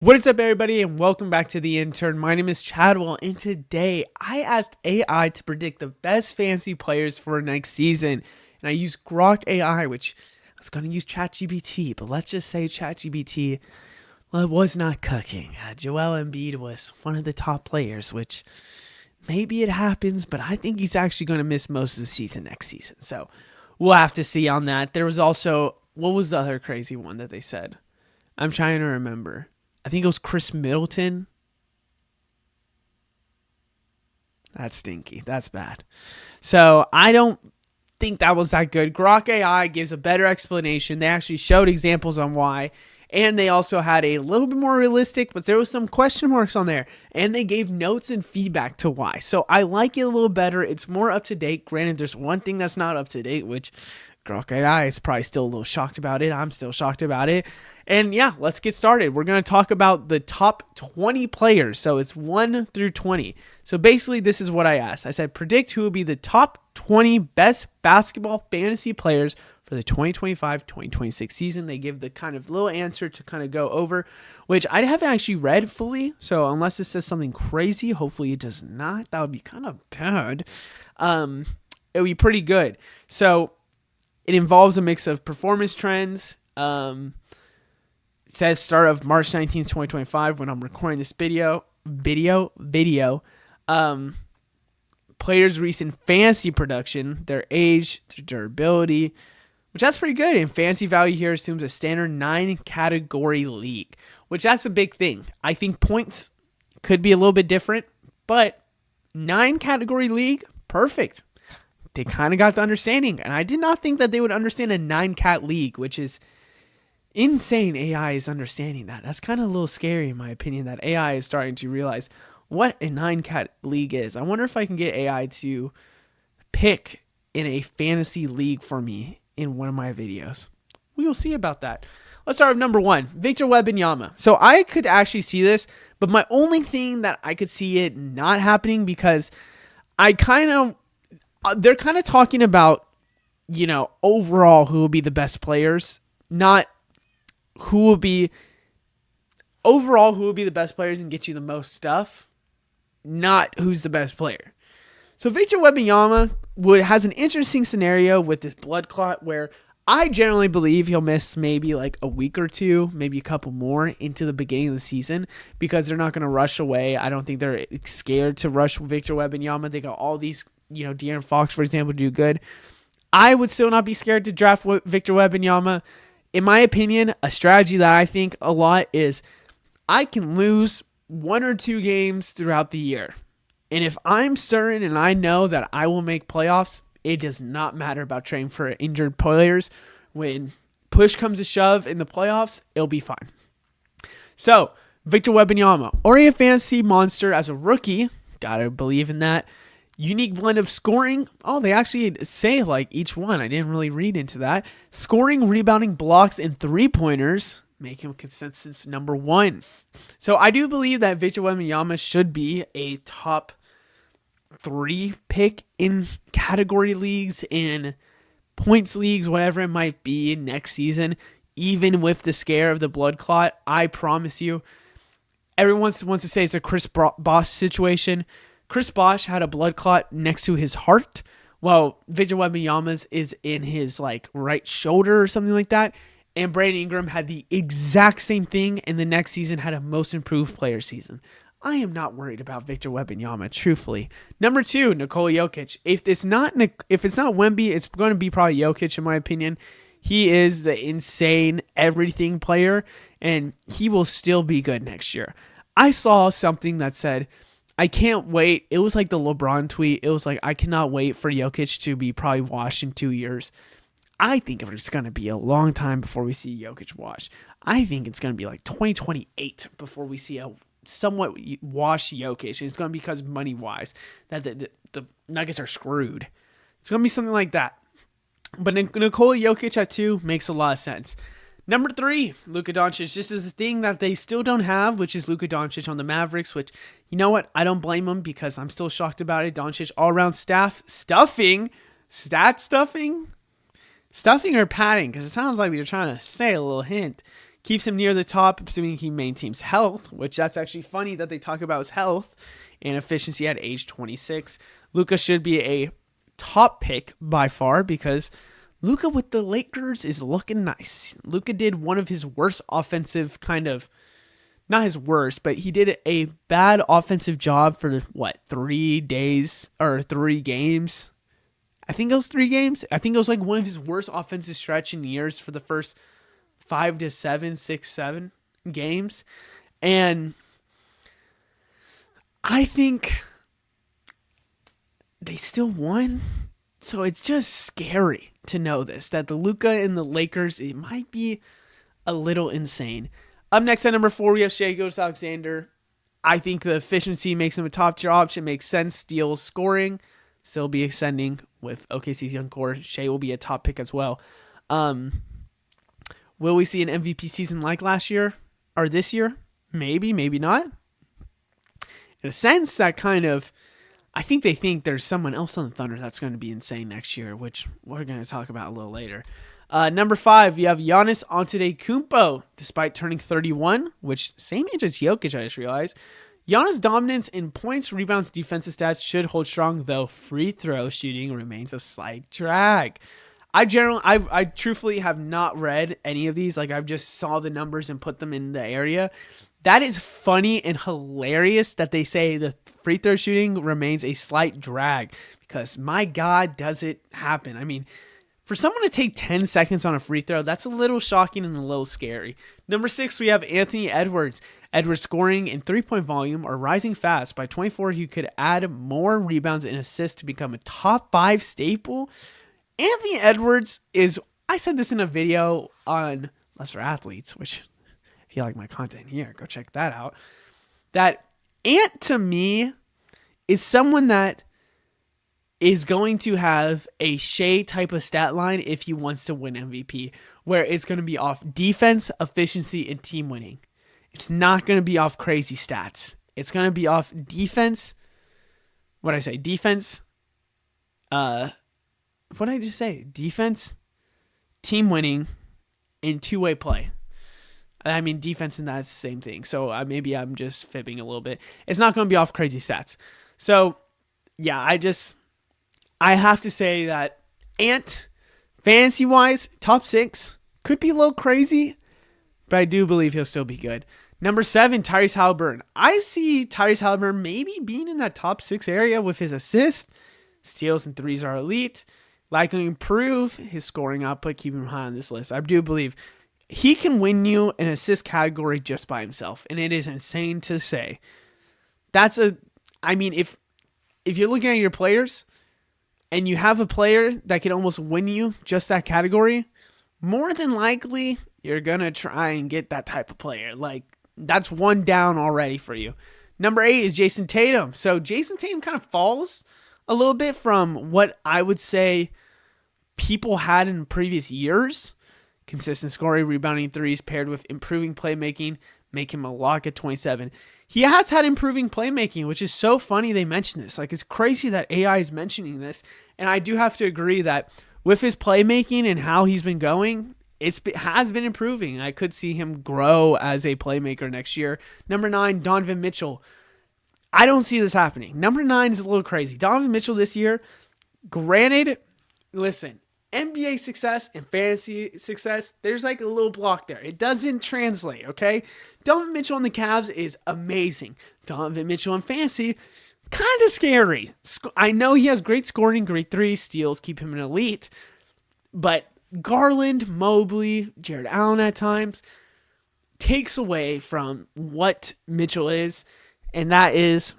What is up, everybody, and welcome back to The Intern. My name is Chadwell, and today I asked AI to predict the best fantasy players for next season. And I used Grock AI, which I was going to use ChatGPT, but let's just say ChatGPT was not cooking. Joel Embiid was one of the top players, which maybe it happens, but I think he's actually going to miss most of the season next season. So we'll have to see on that. There was also, what was the other crazy one that they said? I'm trying to remember. I think it was Chris Middleton. That's stinky. That's bad. So I don't think that was that good. Grock AI gives a better explanation. They actually showed examples on why. And they also had a little bit more realistic, but there was some question marks on there. And they gave notes and feedback to why. So I like it a little better. It's more up to date. Granted, there's one thing that's not up to date, which Grock AI is probably still a little shocked about it. I'm still shocked about it. And yeah, let's get started. We're going to talk about the top 20 players. So it's 1 through 20. So basically, this is what I asked. I said, predict who will be the top 20 best basketball fantasy players for the 2025-2026 season. They give the kind of little answer to kind of go over, which I haven't actually read fully. So unless it says something crazy, hopefully it does not. That would be kind of bad. It would be pretty good. So it involves a mix of performance trends. It says start of March 19th, 2025 when I'm recording this video. Players' recent fantasy production, their age, their durability, which that's pretty good. And fantasy value here assumes a standard 9-category league, which that's a big thing. I think points could be a little bit different, but 9-category league, perfect. They kind of got the understanding, and I did not think that they would understand a 9-cat league, which is insane. AI is understanding that. That's kind of a little scary in my opinion, that AI is starting to realize what a 9-cat league is. I wonder if I can get AI to pick in a fantasy league for me in one of my videos. We will see about that. Let's start with number 1, Victor Wembanyama. So I could actually see this, but my only thing that I could see it not happening, because they're kind of talking about, overall who will be the best players, not who will be the best players and get you the most stuff, not who's the best player. So Victor Wembanyama has an interesting scenario with this blood clot where I generally believe he'll miss maybe like a week or two, maybe a couple more into the beginning of the season, because they're not going to rush away. I don't think they're scared to rush Victor Wembanyama. They got all these, De'Aaron Fox, for example, do good. I would still not be scared to draft Victor Wembanyama. In my opinion, a strategy that I think a lot is I can lose 1 or 2 games throughout the year. And if I'm certain and I know that I will make playoffs, it does not matter about trading for injured players. When push comes to shove in the playoffs, it'll be fine. So, Victor Wembanyama, already a fantasy monster as a rookie. Gotta believe in that. Unique blend of scoring. Oh, they actually say like each one. I didn't really read into that. Scoring, rebounding, blocks, and 3-pointers make him consensus number 1. So I do believe that Victor Wembanyama should be a top 3 pick in category leagues, in points leagues, whatever it might be next season, even with the scare of the blood clot. I promise you, everyone wants to say it's a Chris Bosh situation. Chris Bosh had a blood clot next to his heart, while Victor Wembanyama's is in his right shoulder or something like that. And Brandon Ingram had the exact same thing, and the next season had a most improved player season. I am not worried about Victor Wembanyama, truthfully. Number 2, Nikola Jokic. If it's not Wemby, it's going to be probably Jokic in my opinion. He is the insane everything player, and he will still be good next year. I saw something that said, I can't wait. It was like the LeBron tweet. It was like, I cannot wait for Jokic to be probably washed in 2 years. I think it's going to be a long time before we see Jokic washed. I think it's going to be like 2028 before we see a somewhat washed Jokic. And it's going to be because money-wise that the Nuggets are screwed. It's going to be something like that. But Nikola Jokic at 2 makes a lot of sense. Number 3, Luka Dončić. This is the thing that they still don't have, which is Luka Dončić on the Mavericks, which, you know what? I don't blame him because I'm still shocked about it. Dončić all-around stuffing or padding, because it sounds like they're trying to say a little hint. keeps him near the top, assuming he maintains health, which that's actually funny that they talk about his health and efficiency at age 26. Luka should be a top pick by far because Luka with the Lakers is looking nice. Luka did one of his worst offensive not his worst, but he did a bad offensive job for 3 days or 3 games. I think it was 3 games. I think it was like one of his worst offensive stretch in years for the first 5 to 7, 6, 7 games. And I think they still won. So it's just scary to know this, that the Luka and the Lakers, it might be a little insane. Up next at number 4, we have Shai Gilgeous-Alexander. I think the efficiency makes him a top tier option. Makes sense. Steals, scoring. Still be ascending with OKC's young core. Shai will be a top pick as well. Will we see an MVP season like last year or this year? Maybe, maybe not. In a sense, that I think they think there's someone else on the Thunder that's going to be insane next year, which we're going to talk about a little later. Number 5, you have Giannis Antetokounmpo, despite turning 31, which same age as Jokic, I just realized. Giannis' dominance in points, rebounds, defensive stats should hold strong, though free throw shooting remains a slight drag. I truthfully have not read any of these. I've just saw the numbers and put them in the area. That is funny and hilarious that they say the free throw shooting remains a slight drag because, my God, does it happen. I mean, for someone to take 10 seconds on a free throw, that's a little shocking and a little scary. Number 6, we have Anthony Edwards. Edwards' scoring and three-point volume are rising fast. By 24, he could add more rebounds and assists to become a top 5 staple. Anthony Edwards is, I said this in a video on Lesser Athletes, which if you like my content here, go check that out. That Ant, to me, is someone that is going to have a Shai type of stat line if he wants to win MVP, where it's going to be off defense, efficiency, and team winning. It's not going to be off crazy stats. It's going to be off defense. What did I say? Defense. What did I just say? Defense, team winning, and two-way play. I mean, defense and that's the same thing. So maybe I'm just fibbing a little bit. It's not going to be off crazy stats. So, yeah, I have to say that Ant, fantasy-wise, top 6, could be a little crazy, but I do believe he'll still be good. Number 7, Tyrese Haliburton. I see Tyrese Haliburton maybe being in that top 6 area with his assists. Steals and threes are elite. Likely improve his scoring output, keep him high on this list. I do believe he can win you an assist category just by himself, and it is insane to say. If you're looking at your players and you have a player that can almost win you just that category, more than likely you're going to try and get that type of player. That's one down already for you. Number 8 is Jayson Tatum. So Jayson Tatum kind of falls a little bit from what I would say people had in previous years. Consistent scoring, rebounding threes paired with improving playmaking make him a lock at 27. He has had improving playmaking, which is so funny they mention this. It's crazy that AI is mentioning this. And I do have to agree that with his playmaking and how he's been going, it has been improving. I could see him grow as a playmaker next year. Number 9, Donovan Mitchell. I don't see this happening. Number 9 is a little crazy. Donovan Mitchell this year, granted, listen, NBA success and fantasy success, there's a little block there. It doesn't translate, okay? Donovan Mitchell on the Cavs is amazing. Donovan Mitchell in fantasy, kind of scary. I know he has great scoring, great threes, steals, keep him an elite, but Garland, Mobley, Jared Allen at times takes away from what Mitchell is, and that is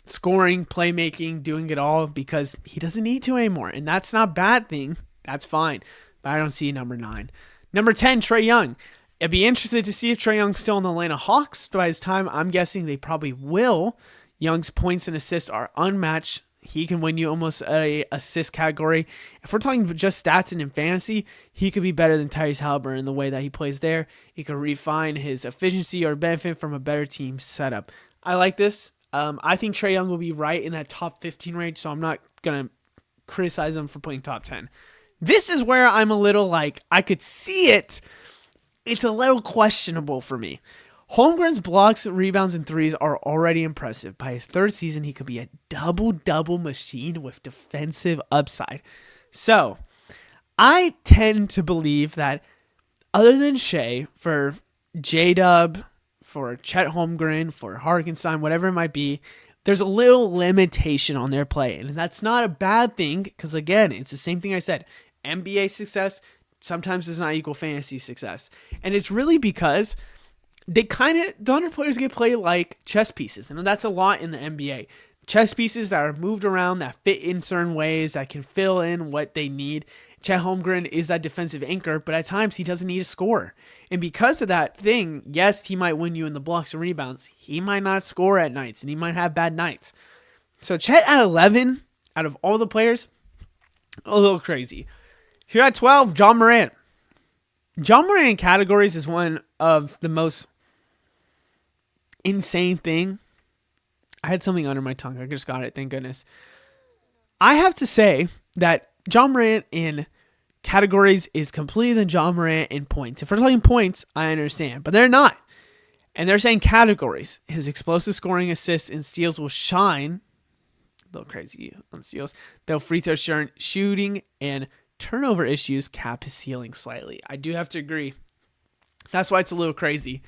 scoring, playmaking, doing it all because he doesn't need to anymore. And that's not a bad thing. That's fine. But I don't see number 9. Number 10, Trae Young. I'd be interested to see if Trae Young's still in the Atlanta Hawks. By this time, I'm guessing they probably will. Young's points and assists are unmatched. He can win you almost a assist category. If we're talking just stats and in fantasy, he could be better than Tyrese Haliburton in the way that he plays there. He could refine his efficiency or benefit from a better team setup. I like this. I think Trae Young will be right in that top 15 range, so I'm not going to criticize him for putting top 10. This is where I'm a little I could see it it's a little questionable for me. Holmgren's blocks, rebounds, and threes are already impressive. By his third season, he could be a double-double machine with defensive upside. So, I tend to believe that other than Shai, for J-Dub, for Chet Holmgren, for Harkenstein, whatever it might be, there's a little limitation on their play. And that's not a bad thing because, again, it's the same thing I said. NBA success sometimes does not equal fantasy success. And it's really because the other players get played like chess pieces. And that's a lot in the NBA. Chess pieces that are moved around, that fit in certain ways, that can fill in what they need. Chet Holmgren is that defensive anchor, but at times he doesn't need to score. And because of that thing, yes, he might win you in the blocks and rebounds. He might not score at nights, and he might have bad nights. So Chet at 11, out of all the players, a little crazy. Here at 12, John Morant. John Morant in categories is one of the most insane thing. I had something under my tongue. I just got it. Thank goodness. I have to say that John Morant in categories is completely than John Morant in points. If we're talking points, I understand, but they're not. And they're saying categories. His explosive scoring, assists, and steals will shine. A little crazy on steals. Though free throw shooting and turnover issues cap his ceiling slightly. I do have to agree. That's why it's a little crazy.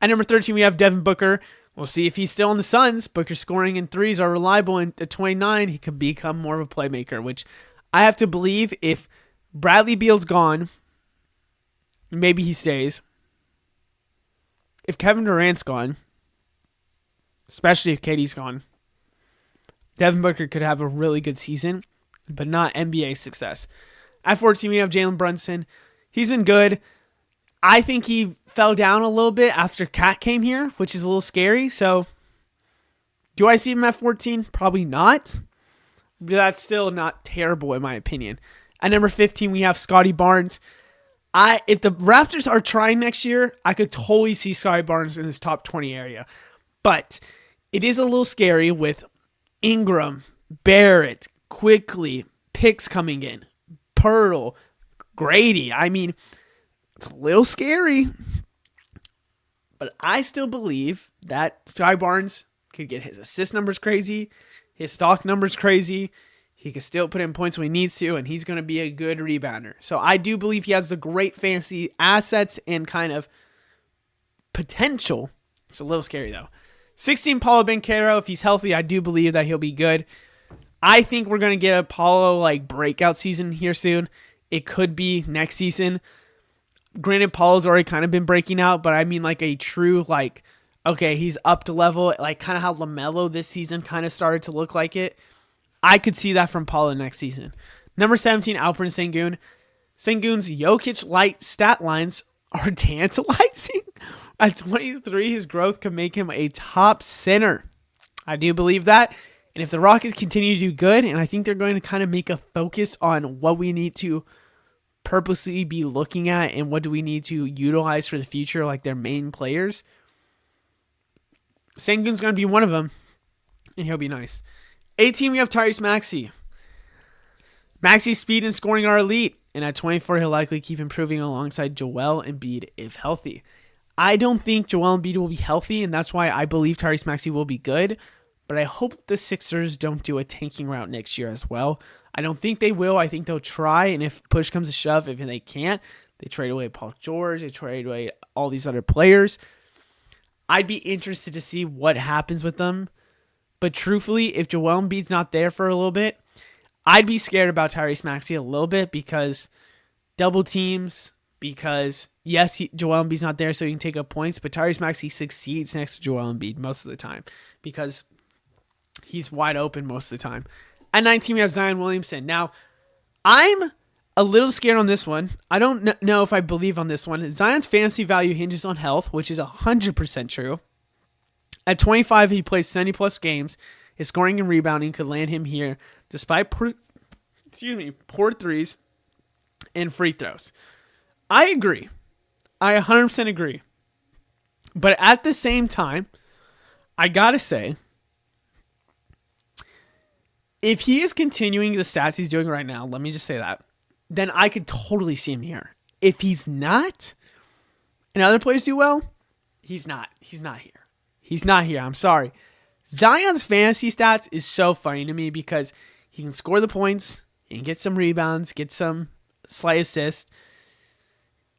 At number 13, we have Devin Booker. We'll see if he's still on the Suns. Booker's scoring and threes are reliable. And at 29, he could become more of a playmaker, which I have to believe if Bradley Beal's gone, maybe he stays. If Kevin Durant's gone, especially if KD's gone, Devin Booker could have a really good season, but not NBA success. At 14, we have Jalen Brunson. He's been good. I think he fell down a little bit after Cat came here, which is a little scary. So, do I see him at 14? Probably not. But that's still not terrible in my opinion. At number 15, we have Scotty Barnes. If the Raptors are trying next year, I could totally see Scotty Barnes in this top 20 area. But it is a little scary with Ingram, Barrett, quickly, picks coming in, Pirtle, Grady. I mean, it's a little scary. But I still believe that Scotty Barnes could get his assist numbers crazy, his stock numbers crazy. He can still put in points when he needs to, and he's going to be a good rebounder. So I do believe he has the great fantasy assets and kind of potential. It's a little scary, though. 16, Paulo Banchero. If he's healthy, I do believe that he'll be good. I think we're going to get a Paulo breakout season here soon. It could be next season. Granted, Paulo's already kind of been breaking out, but I mean a true, okay, he's up to level, kind of how LaMelo this season kind of started to look like it. I could see that from Paulo next season. Number 17, Alperen Sengun. Sengun's Jokic light stat lines are tantalizing. At 23, his growth could make him a top center. I do believe that. And if the Rockets continue to do good, and I think they're going to kind of make a focus on what we need to purposely be looking at and what do we need to utilize for the future, like their main players, Sengun's going to be one of them, and he'll be nice. 18, we have Tyrese Maxey. Maxey's speed and scoring are elite, and at 24, he'll likely keep improving alongside Joel Embiid if healthy. I don't think Joel Embiid will be healthy, and that's why I believe Tyrese Maxey will be good, but I hope the Sixers don't do a tanking route next year as well. I don't think they will. I think they'll try, and if push comes to shove, if they can't, they trade away Paul George, they trade away all these other players. I'd be interested to see what happens with them. But truthfully, if Joel Embiid's not there for a little bit, I'd be scared about Tyrese Maxey a little bit because double teams, because yes, Joel Embiid's not there so he can take up points, but Tyrese Maxey succeeds next to Joel Embiid most of the time because he's wide open most of the time. At 19, we have Zion Williamson. Now, I'm a little scared on this one. I don't know if I believe on this one. Zion's fantasy value hinges on health, which is 100% true. At 25, he plays 70-plus games. His scoring and rebounding could land him here despite poor threes and free throws. I agree. I 100% agree. But at the same time, I got to say, if he is continuing the stats he's doing right now, let me just say that, then I could totally see him here. If he's not, and other players do well, he's not. He's not here. He's not here. I'm sorry. Zion's fantasy stats is so funny to me because he can score the points, he can get some rebounds, get some slight assists.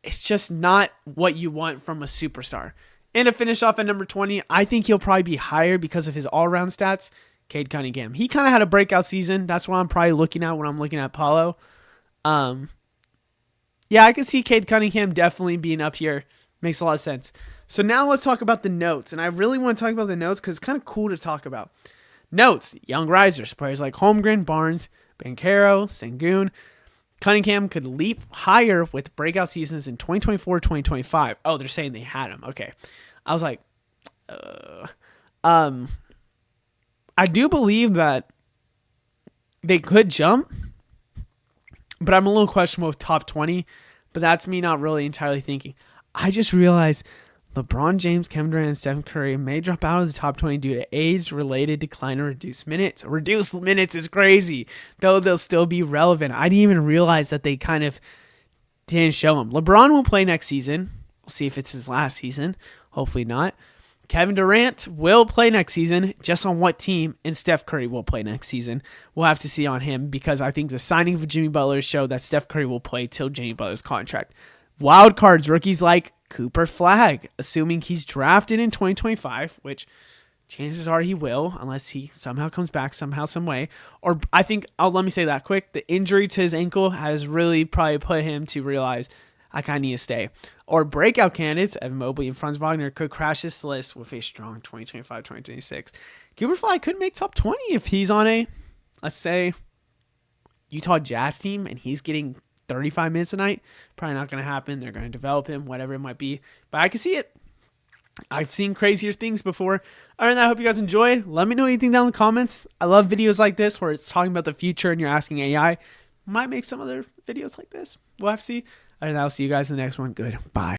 It's just not what you want from a superstar. And to finish off at number 20, I think he'll probably be higher because of his all-around stats. Cade Cunningham. He kind of had a breakout season. That's what I'm probably looking at when I'm looking at Paulo. Yeah, I can see Cade Cunningham definitely being up here. Makes a lot of sense. So now let's talk about the notes. And I really want to talk about the notes because it's kind of cool to talk about. Notes, young risers, players like Holmgren, Barnes, Banchero, Sengun. Cunningham could leap higher with breakout seasons in 2024, 2025. Oh, they're saying they had him. Okay. I was like, I do believe that they could jump, but I'm a little questionable with top 20, but that's me not really entirely thinking. I just realized LeBron James, Kevin Durant, and Stephen Curry may drop out of the top 20 due to age-related decline or reduced minutes. Reduced minutes is crazy, though they'll still be relevant. I didn't even realize that they kind of didn't show them. LeBron will play next season. We'll see if it's his last season. Hopefully not. Kevin Durant will play next season, just on what team, and Steph Curry will play next season. We'll have to see on him because I think the signing of Jimmy Butler showed that Steph Curry will play till Jimmy Butler's contract. Wild cards, rookies like Cooper Flagg, assuming he's drafted in 2025, which chances are he will, unless he somehow comes back somehow, some way. Or I think, let me say that quick, the injury to his ankle has really probably put him to realize I kind of need to stay. Or breakout candidates, Evan Mobley and Franz Wagner could crash this list with a strong 2025-2026. Cooper Flagg could make top 20 if he's on a, let's say, Utah Jazz team and he's getting 35 minutes a night. Probably not going to happen. They're going to develop him, whatever it might be. But I can see it. I've seen crazier things before. Other than that, I hope you guys enjoy. Let me know what you think down in the comments. I love videos like this where it's talking about the future and you're asking AI. Might make some other videos like this. We'll have to see. Other than that, I'll see you guys in the next one. Goodbye.